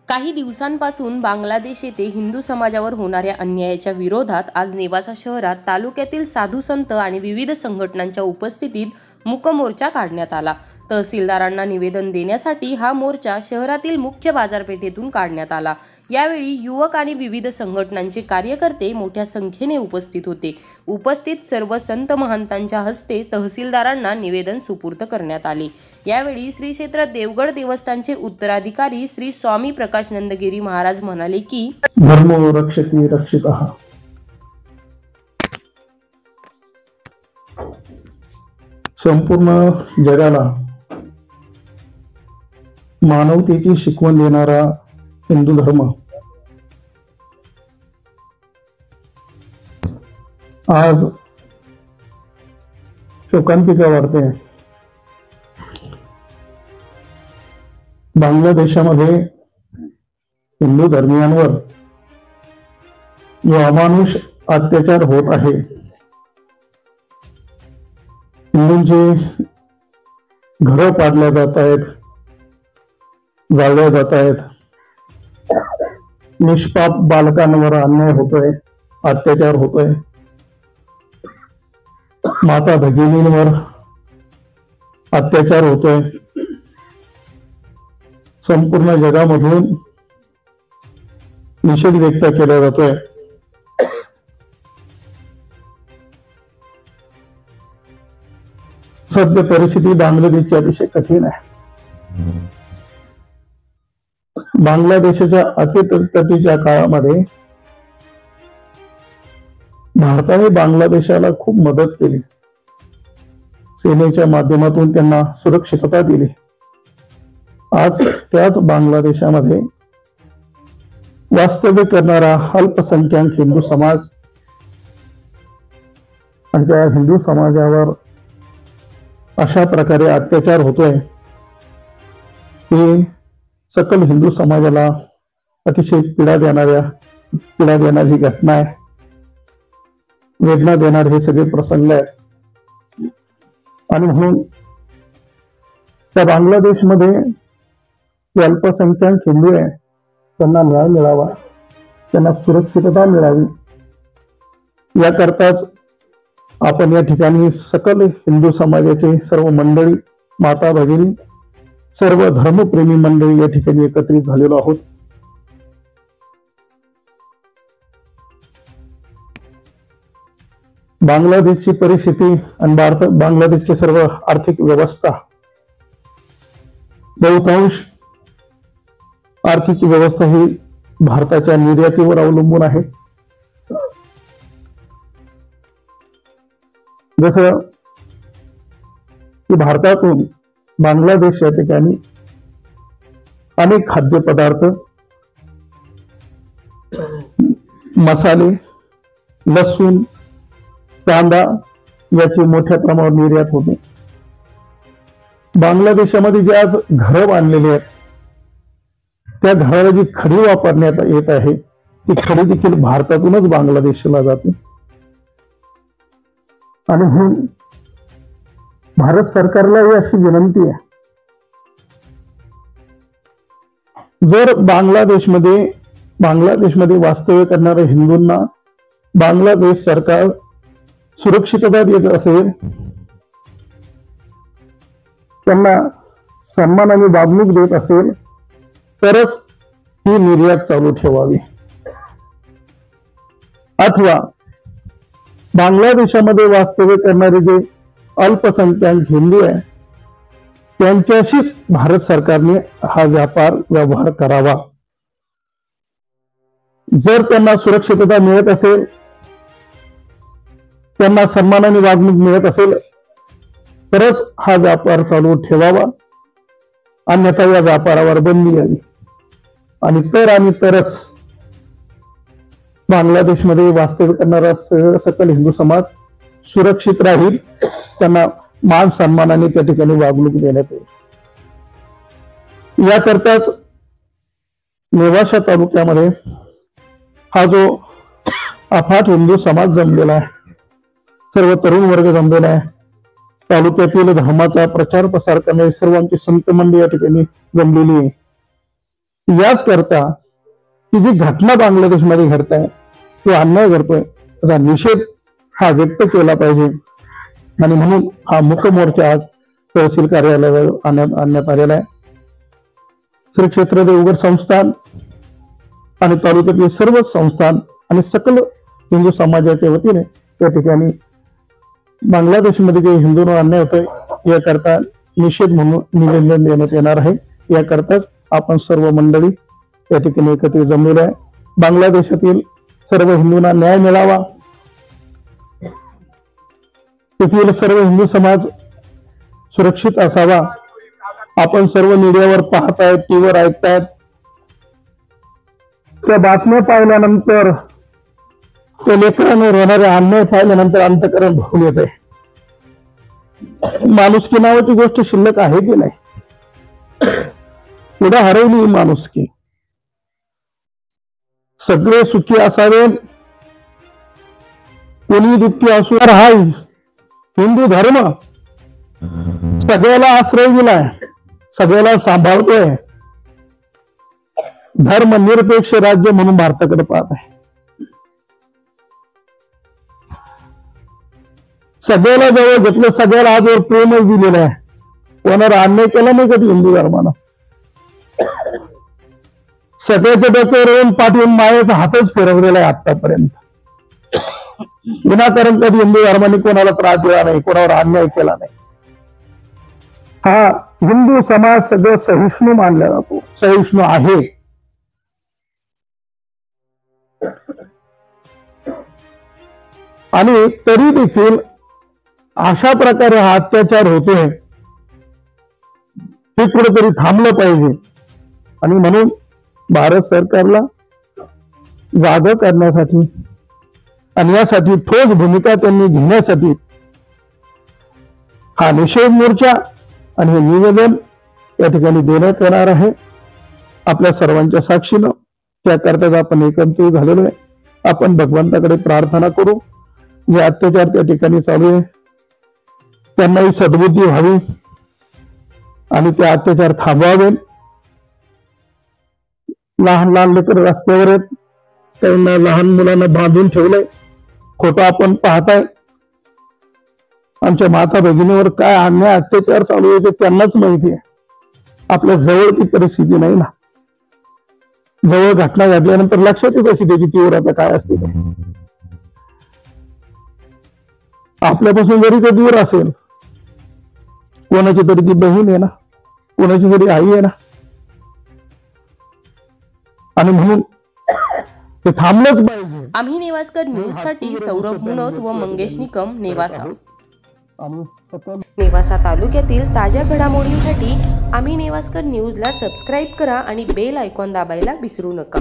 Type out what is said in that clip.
काही दिवसांपासून बांगलादेश येथे हिंदू समाजावर होणाऱ्या अन्यायाच्या विरोधात आज नेवासा शहरात तालुक्यातील साधू संत आणि विविध संघटनांच्या उपस्थितीत मूक मोर्चा काढण्यात आला। तहसीलदारांना निवेदन देण्यासाठी हा मोर्चा शहरातील मुख्य बाजारपेठेतून काढण्यात आला। यावेळी युवक आणि विविध संघटनांचे कार्यकर्ते मोठ्या संख्येने उपस्थित होते। उपस्थित सर्व संत महंतांच्या हस्ते तहसीलदारांना निवेदन सुपूर्द करण्यात आले। यावेळी श्री क्षेत्र देवगड देवस्थानचे उत्तराधिकारी श्री स्वामी प्रकाशानंद गिरी महाराज म्हणाले की धर्मो रक्षति रक्षितः। संपूर्ण जगाला मानवतेची शिकवण देणारा हिंदू धर्म आज शोकांतिका वाढते। बांगलादेशामध्ये हिंदू धर्मीयांवर जो अमानुष अत्याचार होत आहे, हिंदूंचे घरं पाडल्या जात आहेत, जाळल्या जात आहेत, निष्पाप बालकांवर अन्याय होतोय, अत्याचार होतोय, माता भगिनींवर अत्याचार होतोय। संपूर्ण जगामधून निषेध व्यक्त केला जातोय। सध्या परिस्थिती बांगलादेशची अतिशय कठीण आहे। बांगलादेशाच्या अतितटीच्या काळामध्ये भारताने बांगलादेशाला खूप मदत केली, सेनेच्या माध्यमातून त्यांना सुरक्षितता दिली। आज त्याच बांगलादेशामध्ये वास्तव्य करणारा अल्पसंख्याक हिंदू समाज आणि त्या हिंदू समाजावर अशा प्रकारे अत्याचार होतोय की सकल हिंदू समाजाला अतिशय पीडा देणारी घटना आहे, वेदना देणारे हे सगळे प्रसंग आहेत। आणि म्हणून त्या बांगलादेशमध्ये जे अल्पसंख्याक हिंदू आहे त्यांना न्याय मिळावा, त्यांना सुरक्षितता मिळावी, याकरताच आपण या ठिकाणी सकल हिंदू समाजाचे सर्व मंडळी, माता भगिनी, सर्व धर्मप्रेमी मंडळी या ठिकाणी एकत्रित झालेलो आहोत। बांगलादेशची परिस्थिती आणि बांगलादेशची सर्व आर्थिक व्यवस्था, बहुतांश आर्थिक व्यवस्था ही भारताच्या निर्यातीवर अवलंबून आहे। जसं की भारतातून बांगलादेश या ठिकाणी अनेक खाद्यपदार्थ, मसाले, लसूण, कांदा याची मोठ्या प्रमाणावर निर्यात होते। बांगलादेशामध्ये जे आज घरं बांधलेली आहेत, त्या घराला जी खडी वापरण्यात येत आहे ती खडी देखील भारतातूनच बांगलादेशला जाते। आणि म्हणून भारत सरकारला ही अशी विनंती आहे, जर बांगलादेशमध्ये वास्तव्य करणाऱ्या हिंदूंना बांगलादेश सरकार सुरक्षितता देत असेल, त्यांना सन्मानाने वागणूक देत असेल, तरच ही निर्यात चालू ठेवावी। अथवा बांगलादेशामध्ये वास्तव्य करणारे जे अल्पसंख्याक हिंदू आहे त्यांच्याशीच भारत सरकारने हा व्यवहार करावा। जर त्यांना सुरक्षितता मिळत असेल, त्यांना सन्मानाने वागणूक मिळत असेल, तरच हा व्यापार चालू ठेवावा, अन्यथा या व्यापारावर बंदी यावी। आणि तरच बांगलादेशमध्ये वास्तव्य करणारा सकल हिंदू समाज सुरक्षित राहील, त्यांना मान सन्मानाने त्या ठिकाणी वागणूक देण्यात येईल। याकरताच नेवासा तालुक्यामध्ये हा जो अफाट हिंदू समाज जमलेला आहे, सर्व तरुण वर्ग जमलेला आहे, तालुक्यातील धर्माचा प्रचार प्रसार करणारी सर्व आमची संत मंडळी या ठिकाणी जमलेली आहे। याच करता की जी घटना बांगलादेशमध्ये घडताय तो अन्याय करतोय त्याचा निषेध हा व्यक्त केला पाहिजे आणि म्हणून हा मूक मोर्चा आज तहसील कार्यालयावर आणण्यात आलेला आहे. श्री क्षेत्र देवघर संस्थान आणि तालुक्यातील सर्व संस्थान आणि सकल हिंदू समाजाच्या वतीने या ठिकाणी बांगलादेशमध्ये जे हिंदूंवर अन्याय होतोय याकरता निषेध म्हणून निवेदन देण्यात येणार आहे. याकरताच आपण सर्व मंडळी या ठिकाणी एकत्रित जमलेले आहे. बांगलादेशातील सर्व हिंदूंना न्याय मिळावा, तेथील सर्व हिंदू समाज सुरक्षित असावा. आपण सर्व मीडियावर पाहतायत, टीव्हीवर ऐकतायत, त्या बातम्या पाहिल्यानंतर त्या लेकरांवर होणारे अन्याय पाहिल्यानंतर अंतःकरण भरून येत आहे. माणुसकी नावाची गोष्ट शिल्लक आहे की नाही? पुढे हरवली माणुसकी. सगळे सुखी असावे, कोणी दुःखी असू. हा हिंदू धर्म सगळ्याला आश्रय दिलाय, सगळ्याला सांभाळतोय. धर्मनिरपेक्ष राज्य म्हणून भारताकडे पाहत आहे. सगळ्याला जवळ घेतलं, सगळ्याला आजवर प्रेमच दिलेलं आहे. कोणावर अन्याय केला नाही कधी हिंदू धर्मानं. सगळ्याच्या डोक्यावर येऊन पाठवून मायाचा हातच फिरवलेला आहे आतापर्यंत. विनाकारण कधी हिंदू धर्माने कोणाला त्रास दिला नाही, कोणावर अन्याय केला नाही. हा हिंदू समाज सगळं सहिष्णू मानला जातो, सहिष्णू आहे. आणि तरी देखील अशा प्रकारे हा अत्याचार होतोय, हे कुठेतरी थांबलं पाहिजे. आणि म्हणून भारत सरकारला जागा करण्यासाठी आणि यासाठी ठोस भूमिका त्यांनी घेण्यासाठी हा निषेध मोर्चा आणि हे निवेदन या ठिकाणी देण्यात येणार आहे आपल्या सर्वांच्या साक्षीनं. त्याकरताच आपण एकत्रित झालेलो आहे. आपण भगवंताकडे प्रार्थना करू, जे अत्याचार त्या ठिकाणी चालू आहे त्यांनाही सद्बुद्धी व्हावी आणि ते अत्याचार थांबवावे. लहान लहान लेकर रस्त्यावर आहेत, त्यांना लहान मुलांना बांधून ठेवलंय. खोटं आपण पाहताय. आमच्या माता भगिनीवर काय अन्याय अत्याचार चालू आहे ते त्यांनाच माहिती आहे. आपल्या जवळ ती परिस्थिती नाही ना. जवळ घटना घडल्यानंतर लक्षात येत अशी त्याची तीव्रता काय असते. आपल्यापासून जरी ते दूर असेल, कोणाची तरी ती बहीण आहे ना, कोणाची तरी आई आहे ना. आणि म्हणून ते थांबलंच पाहिजे. आम्ही नेवास्कर न्यूज साठी सौरभ मुनोत व मंगेश निकम, नेवासा. नेवासा तालुक्यातील ताज्या घडामोडींसाठी आम्ही नेवास्कर न्यूजला सबस्क्राईब करा आणि बेल आयकॉन दाबायला विसरू नका.